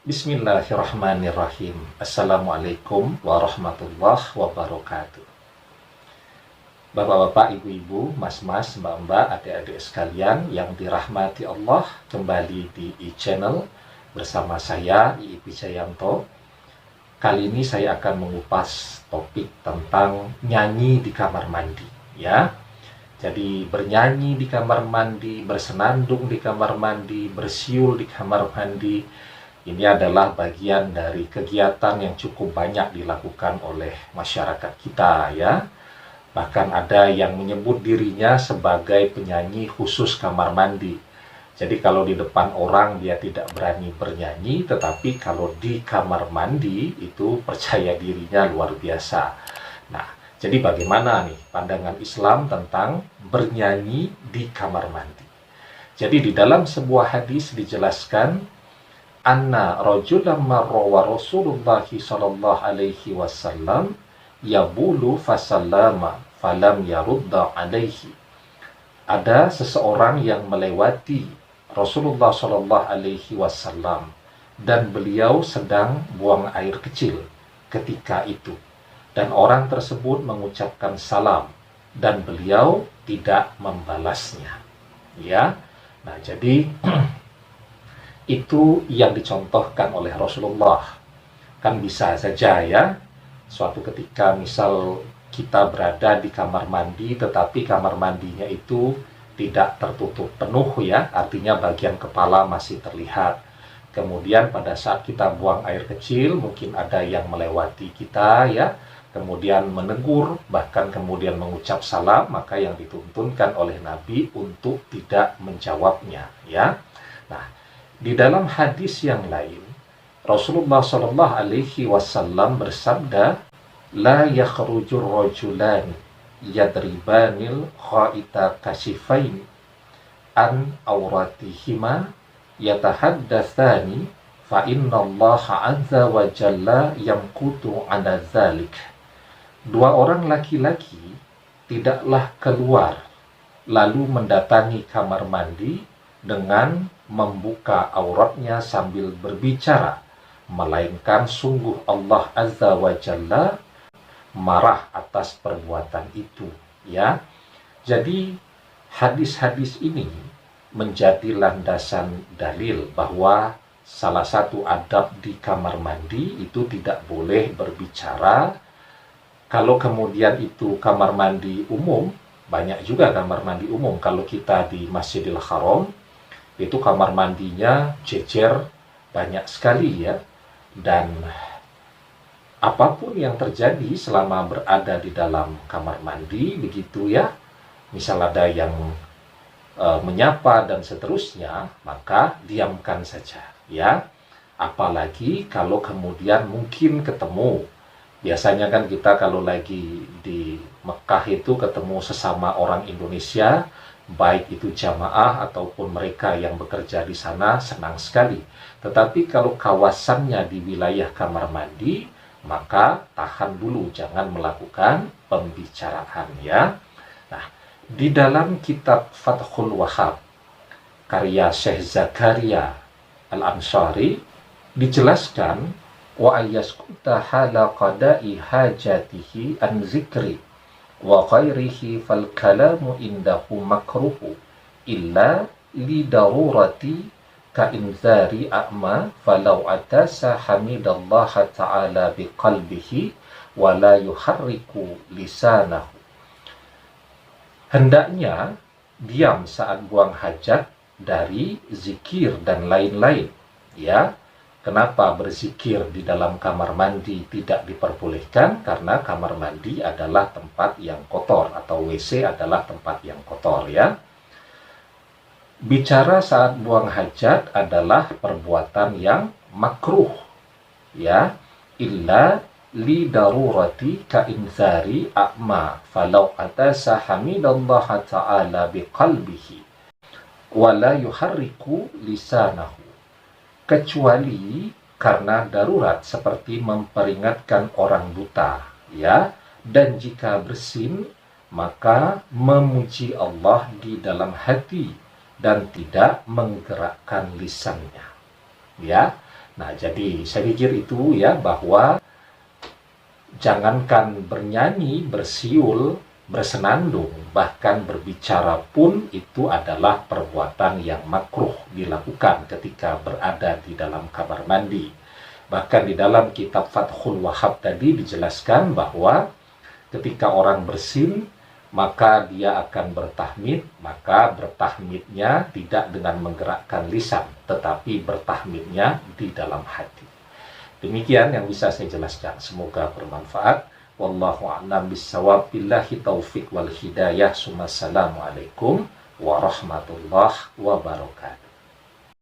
Bismillahirrahmanirrahim. Assalamualaikum warahmatullahi wabarakatuh. Bapak-bapak, ibu-ibu, mas-mas, mbak-mbak, adik-adik sekalian yang dirahmati Allah, kembali di e-channel bersama saya, Iip Wijayanto. Kali ini saya akan mengupas topik tentang nyanyi di kamar mandi, ya. Jadi bernyanyi di kamar mandi, bersenandung di kamar mandi, bersiul di kamar mandi, ini adalah bagian dari kegiatan yang cukup banyak dilakukan oleh masyarakat kita, ya. Bahkan ada yang menyebut dirinya sebagai penyanyi khusus kamar mandi. Jadi kalau di depan orang dia tidak berani bernyanyi, tetapi kalau di kamar mandi itu percaya dirinya luar biasa. Nah, jadi bagaimana nih pandangan Islam tentang bernyanyi di kamar mandi? Jadi di dalam sebuah hadis dijelaskan, anna rajulan marra wa Rasulullah sallallahu alaihi wasallam yabulu fasallama falam yarudda alaihi. Ada seseorang yang melewati Rasulullah sallallahu alaihi wasallam dan beliau sedang buang air kecil ketika itu, dan orang tersebut mengucapkan salam dan beliau tidak membalasnya, ya. Nah, jadi itu yang dicontohkan oleh Rasulullah. Kan bisa saja, ya, suatu ketika misal kita berada di kamar mandi tetapi kamar mandinya itu tidak tertutup penuh, ya, artinya bagian kepala masih terlihat. Kemudian pada saat kita buang air kecil mungkin ada yang melewati kita, ya, kemudian menegur, bahkan kemudian mengucap salam, maka yang dituntunkan oleh Nabi untuk tidak menjawabnya, ya. Nah, di dalam hadis yang lain, Rasulullah Shallallahu Alaihi Wasallam bersabda, la yakhrujur rajulani yadribanil khaita kasifaini an auratihima yatahaddatsani fa innallaha azza wa jalla yamqutu ala dzalik. Dua orang laki-laki tidaklah keluar lalu mendatangi kamar mandi dengan membuka auratnya sambil berbicara, melainkan sungguh Allah Azza wa Jalla marah atas perbuatan itu, ya. Jadi hadis-hadis ini menjadi landasan dalil bahwa salah satu adab di kamar mandi itu tidak boleh berbicara. Kalau kemudian itu kamar mandi umum, banyak juga kamar mandi umum. Kalau kita di Masjidil Haram, itu kamar mandinya jejer banyak sekali, ya. Dan apapun yang terjadi selama berada di dalam kamar mandi, begitu, ya, misal ada yang menyapa dan seterusnya, maka diamkan saja, ya. Apalagi kalau kemudian mungkin ketemu. Biasanya kan kita kalau lagi di Mekah itu ketemu sesama orang Indonesia, baik itu jamaah ataupun mereka yang bekerja di sana, senang sekali. Tetapi kalau kawasannya di wilayah kamar mandi, maka tahan dulu, jangan melakukan pembicaraan, ya. Nah, di dalam kitab Fathul Wahhab karya Syekh Zakaria Al-Ansari dijelaskan, wa ayyaskuta hala qada'i hajatihi an zikri wa ghairihi fal kalamu indahu makruhu illa li darurati ka inzari a'ma falau atasa hamidallaha ta'ala biqalbihi wa la yuharriku lisanahu. Hendaknya diam saat buang hajat dari zikir dan lain-lain, ya. Kenapa berzikir di dalam kamar mandi tidak diperbolehkan? Karena kamar mandi adalah tempat yang kotor, atau WC adalah tempat yang kotor, ya. Bicara saat buang hajat adalah perbuatan yang makruh, ya. Illa li darurati ka inzari a'ma falau atasa hamidallaha ta'ala biqalbihi wa la yuharriku lisanahu. Kecuali karena darurat seperti memperingatkan orang buta, ya, dan jika bersin maka memuji Allah di dalam hati dan tidak menggerakkan lisannya, ya. Nah, jadi saya pikir itu ya, bahwa jangankan bernyanyi, bersiul, bersenandung, bahkan berbicara pun itu adalah perbuatan yang makruh dilakukan ketika berada di dalam kamar mandi. Bahkan di dalam kitab Fathul Wahhab tadi dijelaskan bahwa ketika orang bersin, maka dia akan bertahmid, maka bertahmidnya tidak dengan menggerakkan lisan, tetapi bertahmidnya di dalam hati. Demikian yang bisa saya jelaskan. Semoga bermanfaat. Wallahu a'lam bissawab. Billahi taufik wal hidayah. Assalamualaikum warahmatullahi wabarakatuh.